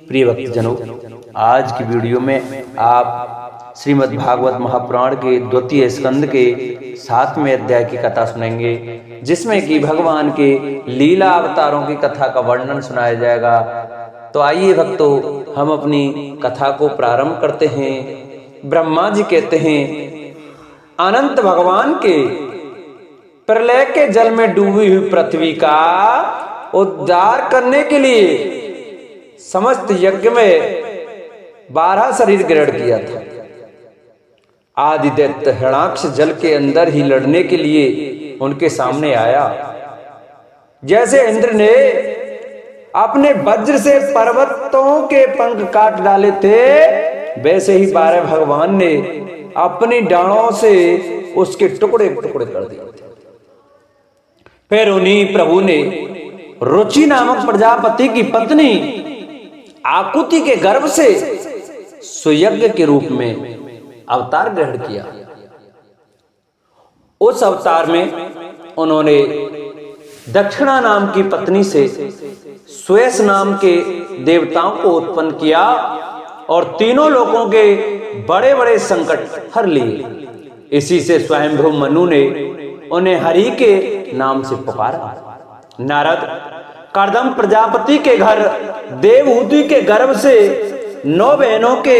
प्रिय भक्तजनों, आज की वीडियो में आप श्रीमद् भागवत महापुराण के द्वितीय स्कंद के 7वें अध्याय की कथा सुनेंगे, जिसमें कि भगवान के लीला अवतारों की कथा का वर्णन सुनाया जाएगा। तो आइए भक्तों, हम अपनी कथा को प्रारंभ करते हैं। ब्रह्मा जी कहते हैं, अनंत भगवान के प्रलय के जल में डूबी हुई पृथ्वी का उद्धार करने के लिए समस्त यज्ञ में 12 शरीर ग्रहण किया था। आदिदैत्य हिरण्याक्ष जल के अंदर ही लड़ने के लिए उनके सामने आया। जैसे इंद्र ने अपने वज्र से पर्वतों के पंख काट डाले थे, वैसे ही 12 भगवान ने अपनी डालों से उसके टुकड़े टुकड़े कर दिए थे। फिर उन्हीं प्रभु ने रुचि नामक प्रजापति की पत्नी आकुति के गर्भ से सुयज्ञ के रूप में अवतार ग्रहण किया। उस अवतार में उन्होंने दक्षिणा नाम की पत्नी से सुयस नाम के देवताओं को उत्पन्न किया और तीनों लोगों के बड़े बड़े संकट हर लिए। इसी से स्वयंभू मनु ने उन्हें हरि के नाम से पुकारा। नारद कर्दम प्रजापति के घर देवहूति के गर्भ से 9 बहनों के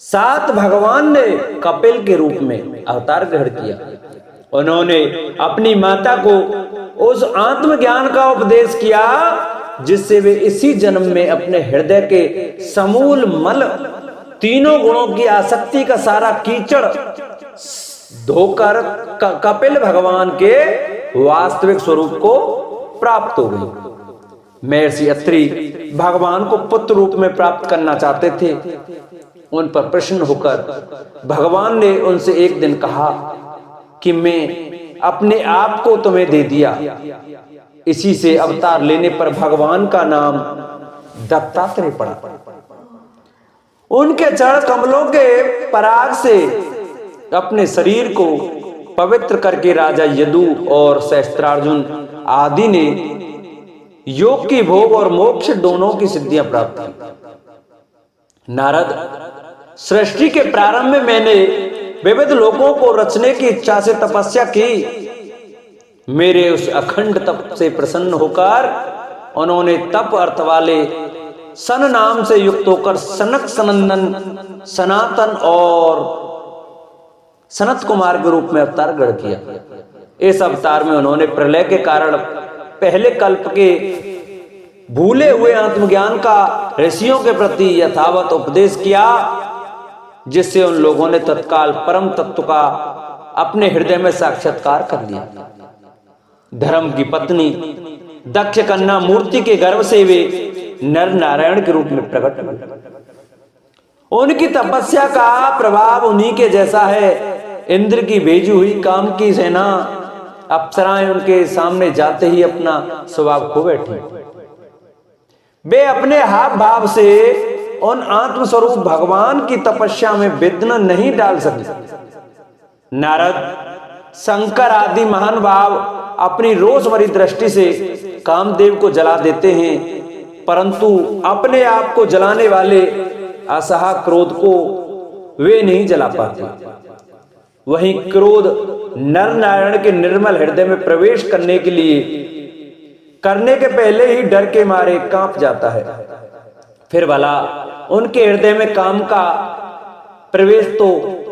7 भगवान ने कपिल के रूप में अवतार ग्रहण किया। उन्होंने अपनी माता को उस आत्मज्ञान का उपदेश किया जिससे वे इसी जन्म में अपने हृदय के समूल मल तीनों गुणों की आसक्ति का सारा कीचड़ धोकर कपिल भगवान के वास्तविक स्वरूप को प्राप्त हो गई। महर्षि अत्रि भगवान को पुत्र रूप में प्राप्त करना चाहते थे। उन पर प्रसन्न होकर भगवान ने उनसे एक दिन कहा कि मैं अपने आप को तुम्हें दे दिया। इसी से अवतार लेने पर भगवान का नाम दत्तात्रेय पड़ा। उनके चरण कमलों के पराग से अपने शरीर को पवित्र करके राजा यदु और सहस्त्रार्जुन आदि ने योग की भोग और मोक्ष दोनों की सिद्धियां प्राप्त की। नारद, सृष्टि के प्रारंभ में मैंने विविध लोकों को रचने की इच्छा से तपस्या की। मेरे उस अखंड तप से प्रसन्न होकर उन्होंने तप अर्थ वाले सन नाम से युक्त होकर सनक सनंदन सनातन और सनत कुमार के रूप में अवतार ग्रहण किया। इस अवतार में उन्होंने प्रलय के कारण पहले कल्प के भूले हुए आत्मज्ञान का ऋषियों के प्रति यथावत उपदेश किया, जिससे उन लोगों ने तत्काल परम तत्व का अपने हृदय में साक्षात्कार कर लिया। धर्म की पत्नी दक्ष कन्या मूर्ति के गर्भ से वे नर नारायण के रूप में प्रकट हुए। उनकी तपस्या का प्रभाव उन्हीं के जैसा है। इंद्र की भेजी हुई काम की सेना अप्सराएं उनके सामने जाते ही अपना स्वभाव खो बैठी। वे अपने हाव भाव से उन आत्मस्वरूप भगवान की तपस्या में विघ्न नहीं डाल सके। नारद, शंकर आदि महान भाव अपनी रोष भरी दृष्टि से कामदेव को जला देते हैं, परंतु अपने आप को जलाने वाले असहा क्रोध को वे नहीं जला पाते। वहीं क्रोध नर नारायण के निर्मल हृदय में प्रवेश करने के पहले ही डर के मारे कांप जाता है। फिर भला उनके हृदय में काम का प्रवेश तो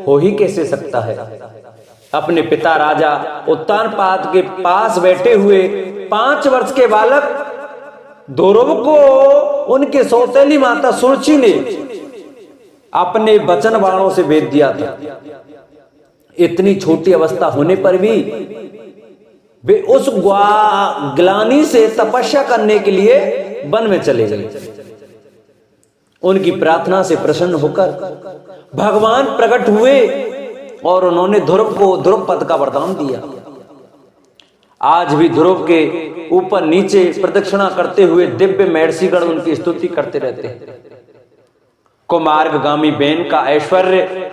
हो ही कैसे सकता है। अपने पिता राजा उत्तानपाद के पास बैठे हुए 5 वर्ष के बालक ध्रुव को उनके सौतेली माता सुरुचि ने अपने वचन बाणों से भेद दिया था। इतनी छोटी अवस्था होने पर भी वे उस ग्लानि से तपस्या करने के लिए वन में चले गए। उनकी प्रार्थना से प्रसन्न होकर भगवान प्रकट हुए और उन्होंने ध्रुव को ध्रुव पद का वरदान दिया। आज भी ध्रुव के ऊपर नीचे प्रदक्षिणा करते हुए दिव्य महर्षिगण उनकी स्तुति करते रहते हैं। कुमार्गामी बेन का ऐश्वर्य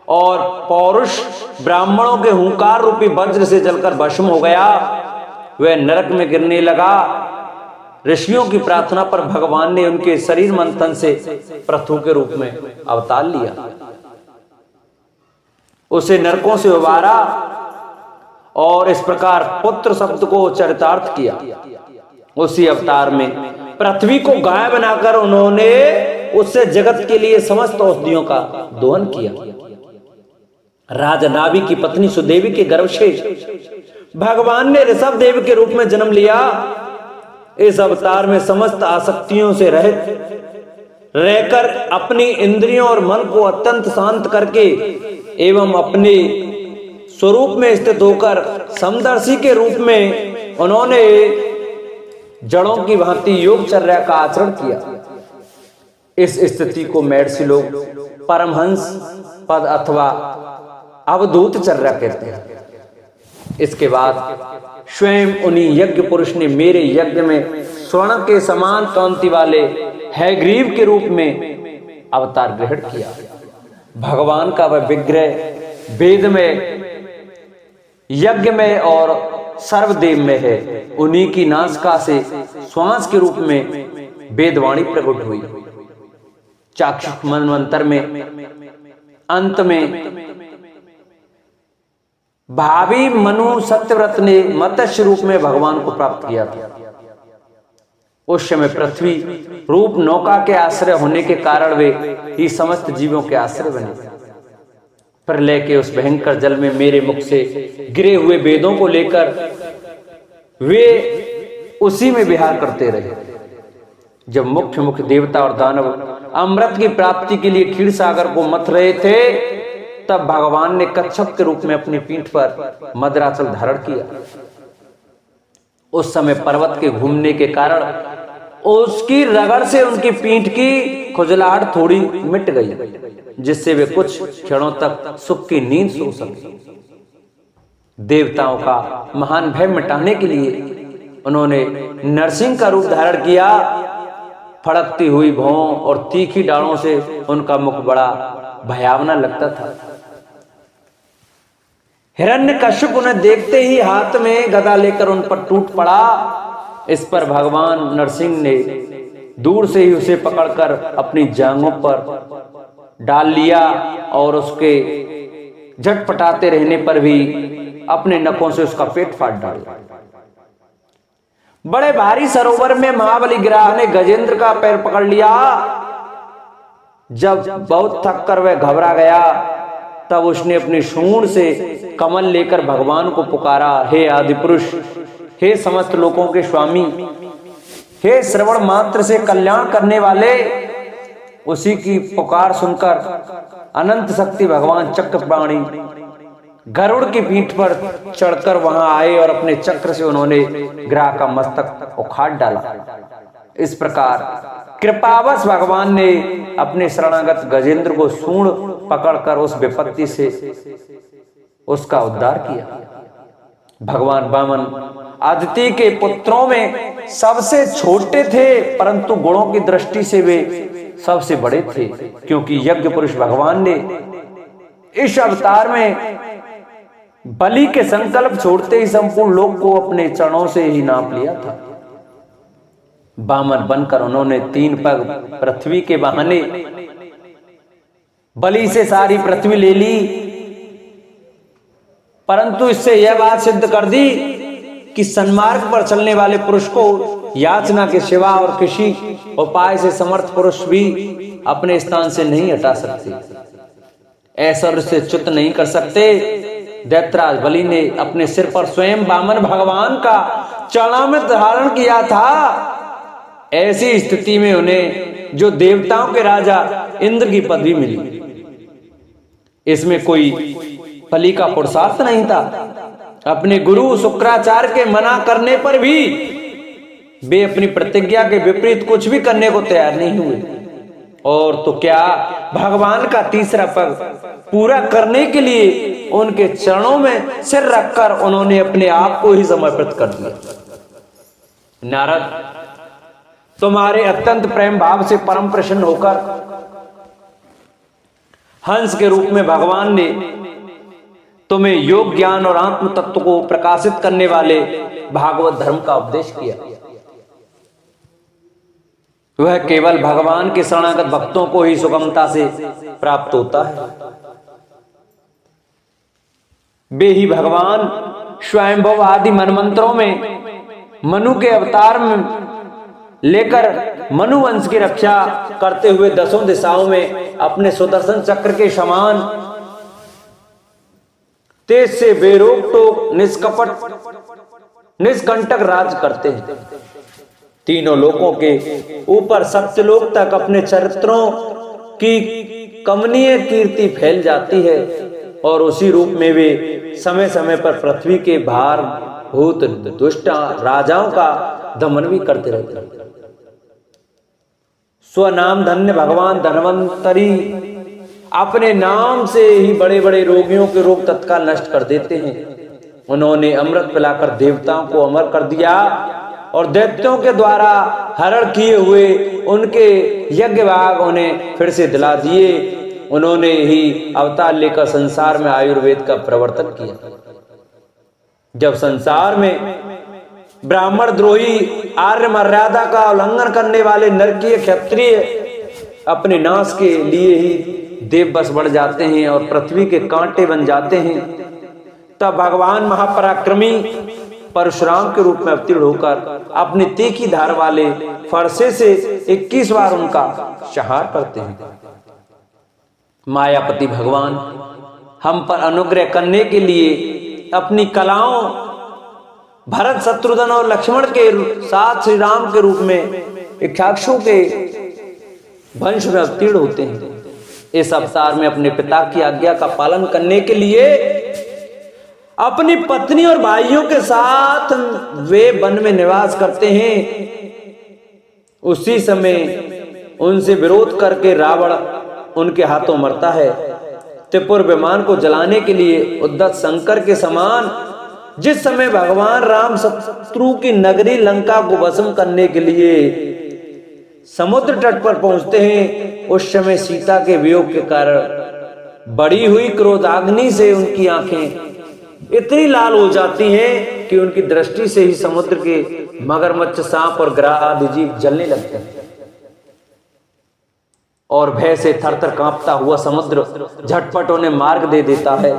और पौरुष ब्राह्मणों के हुंकार रूपी वज्र से जलकर भस्म हो गया। वह नरक में गिरने लगा। ऋषियों की प्रार्थना पर भगवान ने उनके शरीर मंथन से पृथु के रूप में अवतार लिया, उसे नरकों से उबारा और इस प्रकार पुत्र शब्द को चरितार्थ किया। उसी अवतार में पृथ्वी को गाय बनाकर उन्होंने उससे जगत के लिए समस्त औषधियों का दोहन किया। राजा नाभि की पत्नी सुदेवी के गर्भ से भगवान ने ऋषभ देव के रूप में जन्म लिया। इस अवतार में समस्त आसक्तियों से रहित रहकर अपनी इंद्रियों और मन को अत्यंत शांत करके एवं अपने स्वरूप में स्थित होकर समदर्शी के रूप में उन्होंने जड़ों की भांति योगचर्या का आचरण किया। इस स्थिति को महर्षि लोग परमहंस पद अथवा अवधूत चर्या कहते हैं। इसके बाद स्वयं उन्हीं यज्ञ पुरुष ने मेरे यज्ञ में स्वर्ण के समान कांति वाले हयग्रीव के रूप में अवतार ग्रहण किया। भगवान का वह विग्रह वेद में, यज्ञ में और सर्वदेव में है। उन्हीं की नासिका से श्वास के रूप में वेदवाणी प्रकट हुई। चाक्षुष मनवंतर में अंत में भावी मनु सत्यव्रत ने मत्स्य रूप में भगवान को प्राप्त किया था। उस समय पृथ्वी रूप नौका के आश्रय होने के कारण वे ही समस्त जीवों के आश्रय बने। प्रलय के उस भयंकर जल में मेरे मुख से गिरे हुए वेदों को लेकर वे उसी में विहार करते रहे। जब मुख्य मुख्य देवता और दानव अमृत की प्राप्ति के लिए क्षीर सागर को मथ रहे थे, तब भगवान ने कच्छप के रूप में अपनी पीठ पर मदराचल धारण किया। उस समय पर्वत के घूमने के कारण उसकी रगड़ से उनकी पीठ की खुजलाहट थोड़ी मिट गई, जिससे वे कुछ क्षणों तक सुख की नींद सो सके। देवताओं का महान भय मिटाने के लिए उन्होंने नरसिंह का रूप धारण किया। फड़कती हुई भौं और तीखी डालों से उनका मुख बड़ा भयावना लगता था। हिरण्यकश्यप उन्हें देखते ही हाथ में गदा लेकर उन पर टूट पड़ा। इस पर भगवान नरसिंह ने दूर से ही उसे पकड़कर अपनी जांघों पर डाल लिया और उसके झटपटाते रहने पर भी अपने नखों से उसका पेट फाड़ डाला। बड़े भारी सरोवर में महाबली गिराह ने गजेंद्र का पैर पकड़ लिया। जब बहुत थक कर वह घबरा गया, तब उसने अपनी सूंड से कमल लेकर भगवान को पुकारा, हे आदि पुरुष, हे समस्त लोकों के स्वामी, हे श्रवण मात्र से कल्याण करने वाले। उसी की पुकार सुनकर अनंत शक्ति भगवान चक्रपाणी गरुड़ की पीठ पर चढ़कर वहां आए और अपने चक्र से उन्होंने ग्राह का मस्तक उखाड़ डाला। इस प्रकार कृपावश भगवान ने अपने शरणागत गजेंद्र को सूंड पकड़कर उस विपत्ति से उसका उद्धार किया। भगवान वामन आदित्य के पुत्रों में सबसे छोटे थे, परंतु गुणों की दृष्टि से वे सबसे बड़े थे, क्योंकि यज्ञ पुरुष भगवान ने इस अवतार में बलि के संकल्प छोड़ते ही संपूर्ण लोक को अपने चरणों से ही नाप लिया था। वामन बनकर उन्होंने 3 पग पृथ्वी के बहाने बलि से सारी पृथ्वी ले ली, परंतु इससे यह बात सिद्ध कर दी कि सन्मार्ग पर चलने वाले पुरुष को याचना के सिवा और किसी उपाय से समर्थ पुरुष भी अपने स्थान से नहीं हटा सकते, ऐश्वर्य से च्युत नहीं कर सकते। दैत्यराज बलि ने अपने सिर पर स्वयं वामन भगवान का चरणामृत धारण किया था। ऐसी स्थिति में उन्हें जो देवताओं के राजा इंद्र की पदवी मिली, इसमें कोई बलि का पुरुषार्थ नहीं था। अपने गुरु शुक्राचार्य के मना करने पर भी वे अपनी प्रतिज्ञा के विपरीत कुछ भी करने को तैयार नहीं हुए, और तो क्या भगवान का तीसरा पग पूरा करने के लिए उनके चरणों में सिर रखकर उन्होंने अपने आप को ही समर्पित कर दिया। नारद, तुम्हारे अत्यंत प्रेम भाव से परम प्रसन्न होकर हंस के रूप में भगवान ने तुम्हें योग ज्ञान और आत्म तत्व को प्रकाशित करने वाले भागवत धर्म का उपदेश किया। वह केवल भगवान के शरणागत भक्तों को ही सुगमता से प्राप्त होता है। वे ही भगवान स्वयंभव आदि मनमंत्रों में मनु के अवतार में लेकर मनु वंश की रक्षा करते हुए दसों दिशाओं में अपने सुदर्शन चक्र के समान तेज से बेरोक टोक निष्कपट निष्कंटक राज करते हैं। तीनों लोकों के ऊपर सत्यलोक तक अपने चरित्रों की कमनीय कीर्ति फैल जाती है और उसी रूप में वे समय समय पर पृथ्वी के भार भूत दुष्ट राजाओं का दमन भी करते रहते हैं। स्वनाम धन्य भगवान धन्वंतरी अपने नाम से ही बड़े बड़े रोगियों के रोग तत्काल नष्ट कर देते हैं। उन्होंने अमृत पिलाकर देवताओं को अमर कर दिया और दैत्यों के द्वारा हरण किए हुए उनके यज्ञ भाग उन्हें फिर से दिला दिए। उन्होंने ही अवतार लेकर संसार में आयुर्वेद का प्रवर्तन किया। जब संसार में ब्राह्मण द्रोही आर्य मर्यादा का उल्लंघन करने वाले नरकीय क्षत्रिय अपने नाश के लिए ही देव बस बढ़ जाते हैं और पृथ्वी के कांटे बन जाते हैं, तब भगवान महापराक्रमी परशुराम के रूप में अवतीर्ण होकर अपनी तीखी धार वाले फरसे से 21 बार उनका संहार करते हैं। मायापति भगवान हम पर अनुग्रह करने के लिए अपनी कलाओं भरत शत्रुघ्न और लक्ष्मण के साथ श्री राम के रूप में इक्ष्वाकु के वंश में अवतीर्ण होते हैं। इस अवतार में अपने पिता की आज्ञा का पालन करने के लिए अपनी पत्नी और भाइयों के साथ वे वन में निवास करते हैं। उसी समय उनसे विरोध करके रावण उनके हाथों मरता है। त्रिपुर विमान को जलाने के लिए उद्धत शंकर के समान जिस समय भगवान राम शत्रु की नगरी लंका को भस्म करने के लिए समुद्र तट पर पहुंचते हैं, उस समय सीता के वियोग के कारण बढ़ी हुई क्रोधाग्नि से उनकी आंखें इतनी लाल हो जाती हैं कि उनकी दृष्टि से ही समुद्र के मगरमच्छ, सांप और ग्राह आदि जीव जलने लगते हैं और भय से थरथर कांपता हुआ समुद्र झटपट उन्हें मार्ग दे देता है।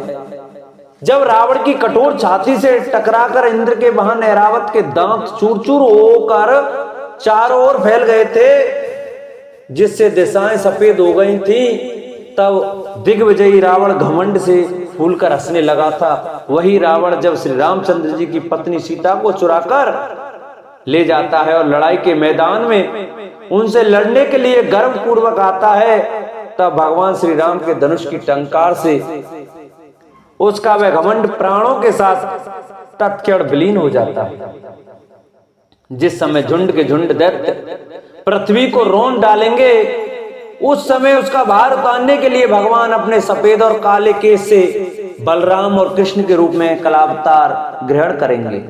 जब रावण की कठोर छाती से टकराकर इंद्र के वाहन ऐरावत के दांत चूर चूर होकर चारों ओर फैल गए थे, जिससे दिशाएं सफेद हो गई थी, तब दिग्विजयी रावण घमंड से फूलकर हंसने लगा था। वही रावण जब श्री रामचंद्र जी की पत्नी सीता को चुराकर ले जाता है और लड़ाई के मैदान में उनसे लड़ने के लिए गर्व पूर्वक आता है, तब भगवान श्री राम के धनुष की टंकार से उसका वह घमंड प्राणों के साथ तत्क्षण विलीन हो जाता है। जिस समय झुंड के झुंड दैत्य पृथ्वी को रोन डालेंगे, उस समय उसका भार उतारने के लिए भगवान अपने सफेद और काले केश से बलराम और कृष्ण के रूप में कलावतार ग्रहण करेंगे।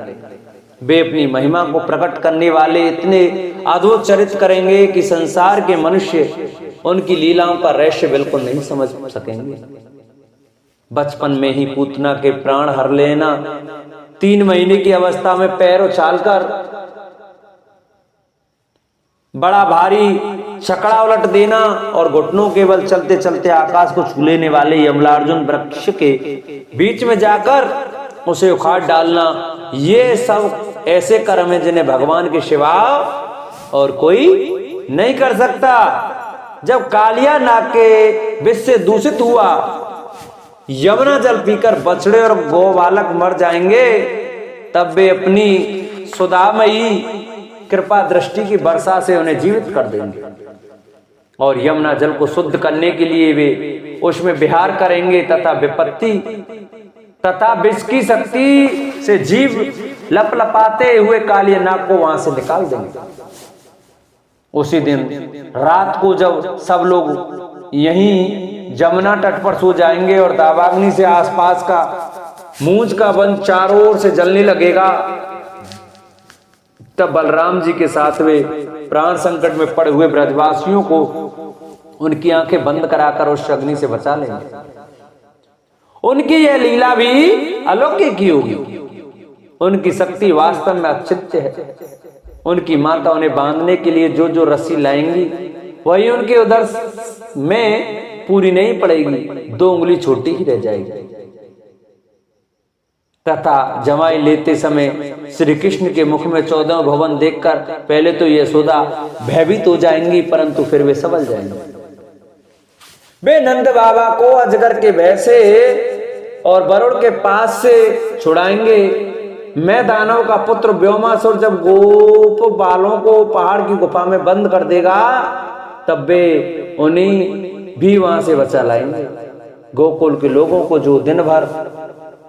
वे अपनी महिमा को प्रकट करने वाले इतने अद्भुत चरित्र करेंगे कि संसार के मनुष्य उनकी लीलाओं का रहस्य बिल्कुल नहीं समझ सकेंगे। बचपन में ही पूतना के प्राण हर लेना, 3 महीने की अवस्था में पैर उछालकर बड़ा भारी छकड़ा उलट देना और घुटनों के बल चलते चलते आकाश को छू लेने वाले यमलार्जुन वृक्ष के बीच में जाकर उसे उखाड़ डालना, ये सब ऐसे कर्म हैं जिन्हें भगवान के सिवा और कोई नहीं कर सकता। जब कालिया नाग के विष से दूषित हुआ यमुना जल पीकर बछड़े और गौ बालक मर जाएंगे, तब वे अपनी सुधामयी कृपा दृष्टि की वर्षा से उन्हें जीवित कर देंगे और यमुना जल को शुद्ध करने के लिए वे उसमें विहार करेंगे तथा विपत्ति तथा विष की शक्ति से जीव लपलपाते हुए कालिया नाग को वहां से निकाल देंगे। उसी दिन रात को जब सब लोग यहीं जमुना तट पर सो जाएंगे और दावाग्नि से आसपास का मूंज का वन चारों ओर से जलने लगेगा, तब बलराम जी के साथ वे प्राण संकट में पड़े हुए ब्रजवासियों को उनकी आंखें बंद कराकर उस अग्नि से बचा लेंगे। उनकी यह लीला भी अलौकिक ही होगी। उनकी शक्ति वास्तव में अचिंत्य है। उनकी माता उन्हें बांधने के लिए जो जो रस्सी लाएंगी वही उनके उधर में पूरी नहीं पड़ेगी, 2 उंगली छोटी ही रह जाएगी। तथा जमाई लेते समय श्री कृष्ण के मुख में 14 भवन देखकर पहले तो यशोदा भयभीत हो जाएंगी, परंतु फिर वे संभल जाएंगे। वे नंद बाबा को अजगर के भय से और वरुण के पास से छुड़ाएंगे। मैं दानव का पुत्र व्योमासुर जब गोप बालों को पहाड़ की गुफा में बंद कर देगा तब वे उन्हें भी वहां से बचा लाएंगे। गोकुल के लोगों को जो दिन भर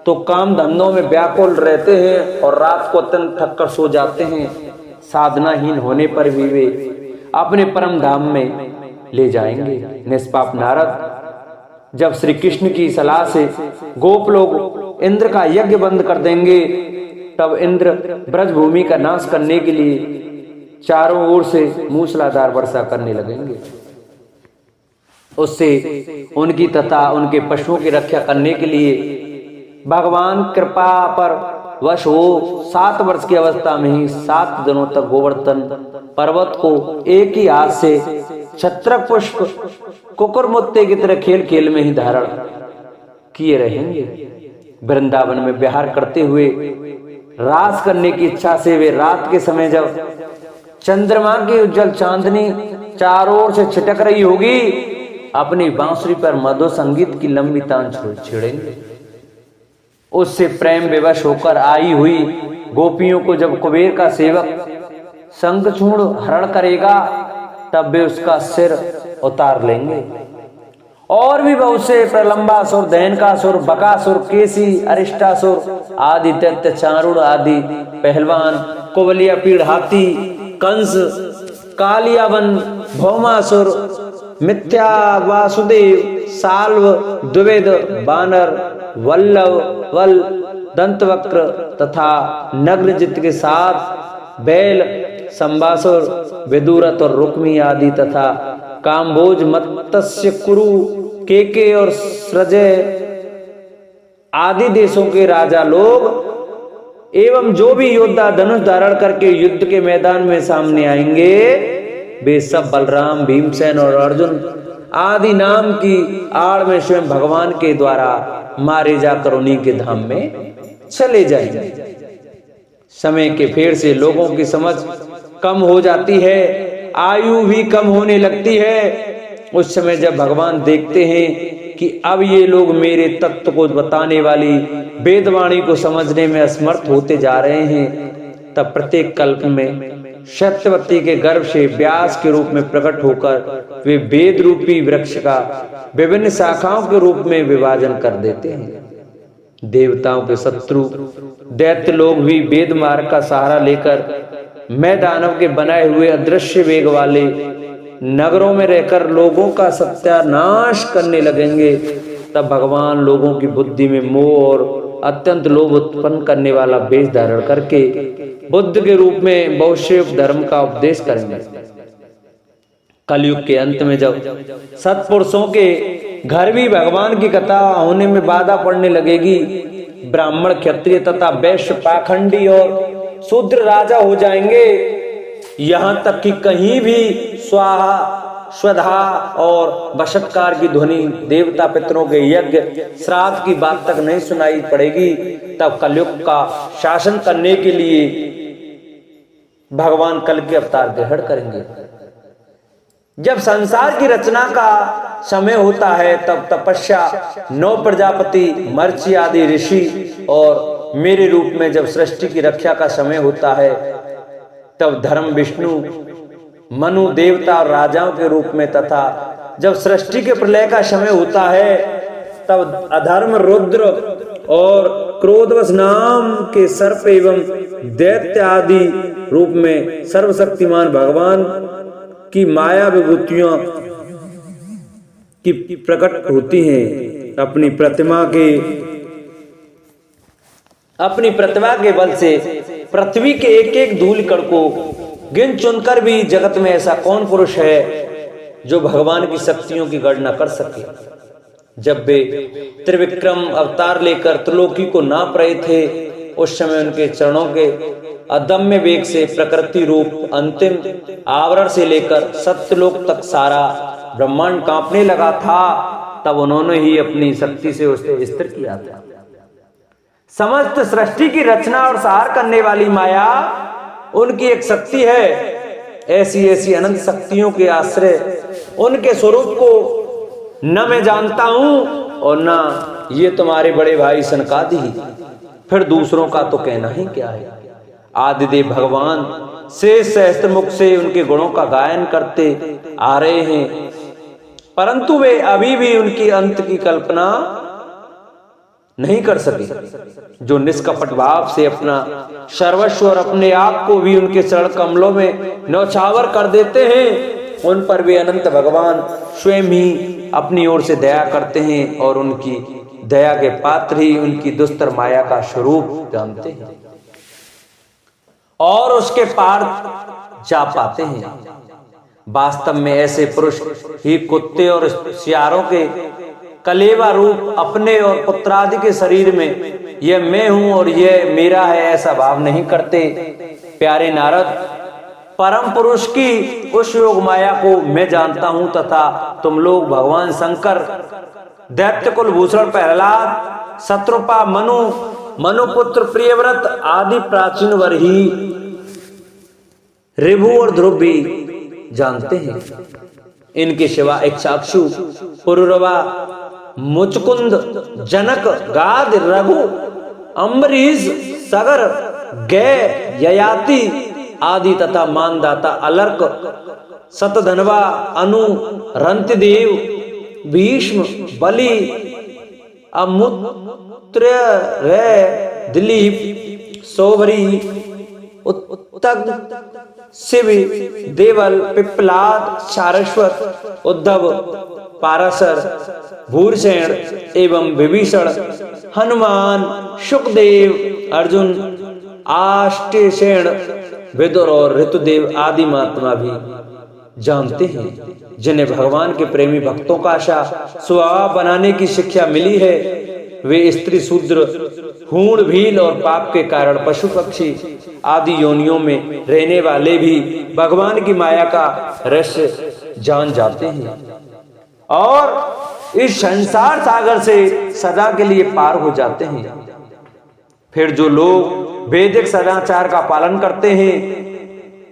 तो काम धंधों में व्याकुल रहते हैं और रात को अत्यंत थक कर सो जाते हैं, साधनाहीन होने पर भी वे अपने परम धाम में ले जाएंगे। निष्पाप नारद जब श्री कृष्ण की सलाह से गोप लोग इंद्र का यज्ञ बंद कर देंगे तब इंद्र ब्रजभूमि का नाश करने के लिए चारों ओर से मूसलाधार वर्षा करने लगेंगे। उससे उनकी तथा उनके पशुओं की रक्षा करने के लिए भगवान कृपा पर वश हो 7 वर्ष की अवस्था में ही 7 दिनों तक गोवर्धन पर्वत को एक ही हाथ से छत्रक पुष्प कुकुरमुत्ते की तरह खेल खेल में ही धारण किए रहेंगे। वृंदावन में विहार करते हुए रास करने की इच्छा से वे रात के समय जब चंद्रमा की उज्जवल चांदनी चारों ओर से छिटक रही होगी अपनी बांसुरी पर मधुर संगीत की लंबी तान छेड़ेंगे। उससे प्रेम विवश होकर आई हुई गोपियों को जब कुबेर का सेवक शंखचूड़ हरण करेगा तब वे उसका सिर उतार लेंगे। और भी बहुत से प्रलंबासुर, दैनकासुर, बकासुर, केसी, अरिष्टासुर आदि दैत्य, चारूढ़ आदि पहलवान, कुबलिया पीड़ हाथी, कंस, कालियावन, भौमासुर, मिथ्या, वासुदेव, साल्व, द्विवेद, बानर, वल्लभ, वल, दंतवक्र तथा नग्नजित के साथ बैल, संबासुर, विदुरथ और रुक्मी आदि तथा काम्बोज, मत्स्य, कुरु, केके और सृजय आदि देशों के राजा लोग एवं जो भी योद्धा धनुष धारण करके युद्ध के मैदान में सामने आएंगे वे सब बलराम, भीमसेन और अर्जुन आदि नाम की आड़ में स्वयं भगवान के द्वारा मारे जाकर उन्हीं के धाम में चले जाएंगे। समय के फेर से लोगों की समझ कम हो जाती है, आयु भी कम होने लगती है। उस समय जब भगवान देखते हैं कि अब ये लोग मेरे तत्व को बताने वाली वेदवाणी को समझने में असमर्थ होते जा रहे हैं तब प्रत्येक कल्प में सत्यवती के गर्भ से व्यास के रूप में प्रकट होकर वे वेद रूपी वृक्ष का विभिन्न शाखाओं के रूप में विभाजन कर देते हैं। देवताओं के शत्रु दैत्य लोग भी वेद मार्ग का सहारा लेकर मैं दानव के बनाए हुए अदृश्य वेग वाले नगरों में रहकर लोगों का सत्यानाश करने लगेंगे। तब भगवान लोगों की बुद्धि में मोह और अत्यंत लोभ उत्पन्न करने वाला वेश धारण करके बुद्ध के रूप में वैश्विक धर्म का उपदेश करेंगे। कलयुग के अंत में जब सत्पुरुषों के घर भी भगवान की कथा होने में बाधा पड़ने लगेगी, ब्राह्मण, क्षत्रिय तथा वैश्य पाखंडी और शूद्र राजा हो जाएंगे। यहाँ तक कि कहीं भी स्वाहा, स्वधा और बशत्कार की ध्वनि देवता पितरों के यज्ञ श्राद्ध की बात तक नहीं सुनाई पड़ेगी। तब कलयुग का शासन करने के लिए भगवान कल के अवतार ग्रहण करेंगे। जब संसार की रचना का समय होता है तब तपस्या 9 प्रजापति, मर्ची आदि ऋषि और मेरे रूप में जब सृष्टि की रक्षा का समय होता है तब धर्म, विष्णु, मनु, देवता और राजाओं के रूप में तथा जब सृष्टि के प्रलय का समय होता है तब अधर्म, रुद्र और क्रोधवश नाम के सर्प एवं दैत्य आदि रूप में सर्वशक्तिमान भगवान की माया विभूतियों की प्रकट होती हैं। अपनी प्रतिभा के बल से पृथ्वी के एक एक धूल कण को गिन चुनकर भी जगत में ऐसा कौन पुरुष है जो भगवान की शक्तियों की गणना कर सके। जब वे त्रिविक्रम अवतार लेकर त्रिलोकी को नाप रहे थे उस समय उनके चरणों के अदम्य वेग से प्रकृति रूप अंतिम आवरण से लेकर सत्यलोक तक सारा ब्रह्मांड कांपने लगा था। तब उन्होंने ही अपनी शक्ति से उसे स्थिर किया था। समस्त सृष्टि की रचना और संहार करने वाली माया उनकी एक शक्ति है। ऐसी ऐसी अनंत शक्तियों के आश्रय उनके स्वरूप को न मैं जानता हूं और न ये तुम्हारे बड़े भाई सनकादि, फिर दूसरों का तो कहना ही क्या है। आदिदेव भगवान से सहस्त्र मुख से उनके गुणों का गायन करते आ रहे हैं, परंतु वे अभी भी उनकी अंत की कल्पना नहीं कर सके। जो निष्कपट भाव से अपना सर्वस्व और अपने आप को भी उनके चरण कमलों में न्यौछावर कर देते हैं, उन पर वे अनंत भगवान स्वयं ही अपनी ओर से दया करते हैं और उनकी दया के पात्र ही उनकी दुस्तर माया का स्वरूप जानते हैं और उसके पार जा पाते हैं। वास्तव में ऐसे पुरुष ही कुत्ते और सियारों के कलेवा रूप अपने और पुत्रादि के शरीर में यह मैं हूं और यह मेरा है ऐसा भाव नहीं करते। प्यारे नारद, परम पुरुष की उस योग माया को मैं जानता हूं तथा तुम लोग भगवान शंकर, दैत्य कुल भूषण प्रहलाद, शत्रुपा, मनुपुत्र, प्रियव्रत आदि प्राचीन वर ही ऋभु और ध्रुव भी जानते हैं। इनके सिवा इक्षाक्षु, पुरुरवा, मुचकुंद, जनक, गाद, रघु, अम्बरीश, सगर, गय, ययाति आदि तथा मानदाता, अलर्क, सतधनवा, अनु, रंतिदेव, भीष्म, बलि, अमुत्र, दिलीप, सौभरी, उत्तग, शिव, देवल, पिप्पलाद, सारस्वत, उद्धव, पाराशर, भूरसेन एवं विभीषण, हनुमान, सुखदेव, अर्जुन, आष्टेसेन, विदुर और ऋतुदेव आदि महात्मा भी जानते हैं, जिन्हें भगवान के प्रेमी भक्तों का आशा स्वभाव बनाने की शिक्षा मिली है। वे स्त्री, शूद्र, हूण, भील और पाप के कारण पशु पक्षी आदि योनियों में रहने वाले भी भगवान की माया का रहस्य जान जाते हैं और इस संसार सागर से सदा के लिए पार हो जाते हैं। फिर जो लोग वैदिक सदाचार का पालन करते हैं,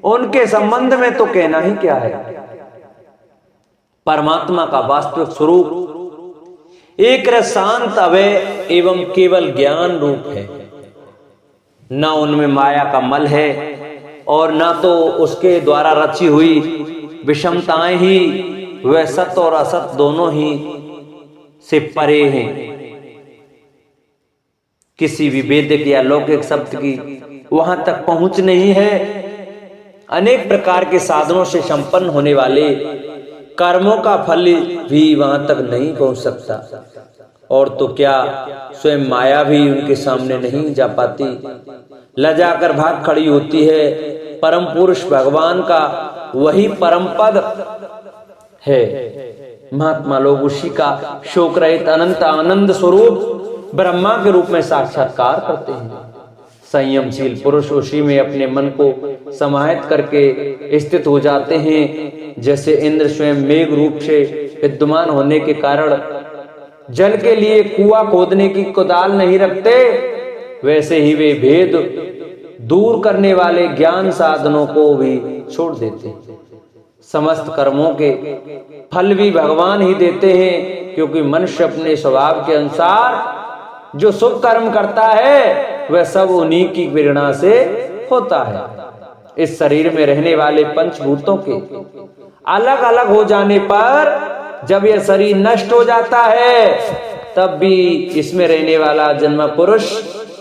उनके संबंध में तो कहना ही क्या है। परमात्मा का वास्तविक स्वरूप एक शांत, अभय एवं केवल ज्ञान रूप है। न उनमें माया का मल है और न तो उसके द्वारा रची हुई विषमताएं ही वह सत और असत दोनों ही से परे हैं। किसी भी वैदिक या लौकिक शब्द की वहां तक पहुंच नहीं है। अनेक प्रकार के साधनों से संपन्न होने वाले कर्मों का फल भी वहां तक नहीं पहुंच सकता और तो क्या स्वयं माया भी उनके सामने नहीं जा पाती, लजाकर भाग खड़ी होती है। परम पुरुष भगवान का वही परम पद है। महात्मा लोग उसी का शोक रहित अनंत आनंद स्वरूप ब्रह्मा के रूप में साक्षात्कार करते हैं। संयमशील पुरुष उसी में अपने मन को समाहित करके स्थित हो जाते हैं। जैसे इंद्र स्वयं मेघ रूप से विद्यमान होने के कारण जल के लिए कुआं खोदने की कुदाल नहीं रखते, वैसे ही वे भेद दूर करने वाले ज्ञान साधनों को भी छोड़ देते। समस्त कर्मों के फल भी भगवान ही देते हैं, क्योंकि मनुष्य अपने स्वभाव के अनुसार जो शुभ कर्म करता है वह सब उन्हीं की प्रेरणा से होता है। इस शरीर में रहने वाले पंचभूतों के अलग अलग हो जाने पर जब यह शरीर नष्ट हो जाता है, तब भी इसमें रहने वाला जन्म पुरुष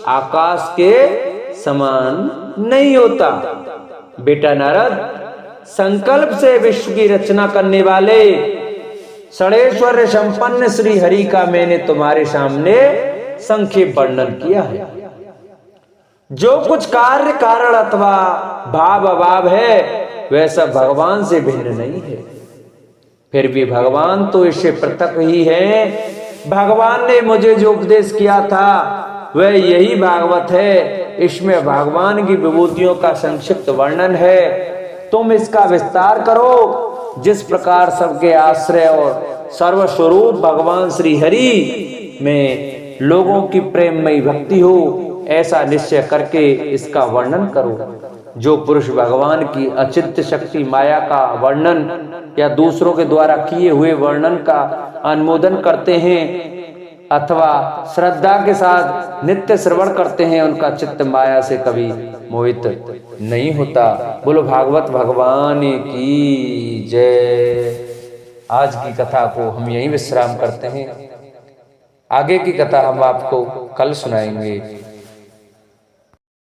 आकाश के समान नहीं होता। बेटा नारद, संकल्प से विश्व की रचना करने वाले षड़ेश्वर्य संपन्न श्री हरि का मैंने तुम्हारे सामने संक्षेप वर्णन किया है। जो कुछ कार्य कारण अथवा भाव अभाव है वह सब भगवान से भिन्न नहीं है। फिर भी भगवान तो इससे पृथक ही है। भगवान ने मुझे जो उपदेश किया था वह यही भागवत है। इसमें भगवान की विभूतियों का संक्षिप्त वर्णन है। तुम इसका विस्तार करो। जिस प्रकार सबके आश्रय और सर्वस्वरूप भगवान श्री हरि में लोगों की प्रेममयी भक्ति हो, ऐसा निश्चय करके इसका वर्णन करो। जो पुरुष भगवान की अचिंत्य शक्ति माया का वर्णन या दूसरों के द्वारा किए हुए वर्णन का अनुमोदन करते हैं अथवा श्रद्धा के साथ नित्य श्रवण करते हैं, उनका चित्त माया से कभी मोहित नहीं होता। बोलो भागवत भगवान की जय। आज की कथा को हम यहीं विश्राम करते हैं। आगे की कथा हम आपको कल सुनाएंगे।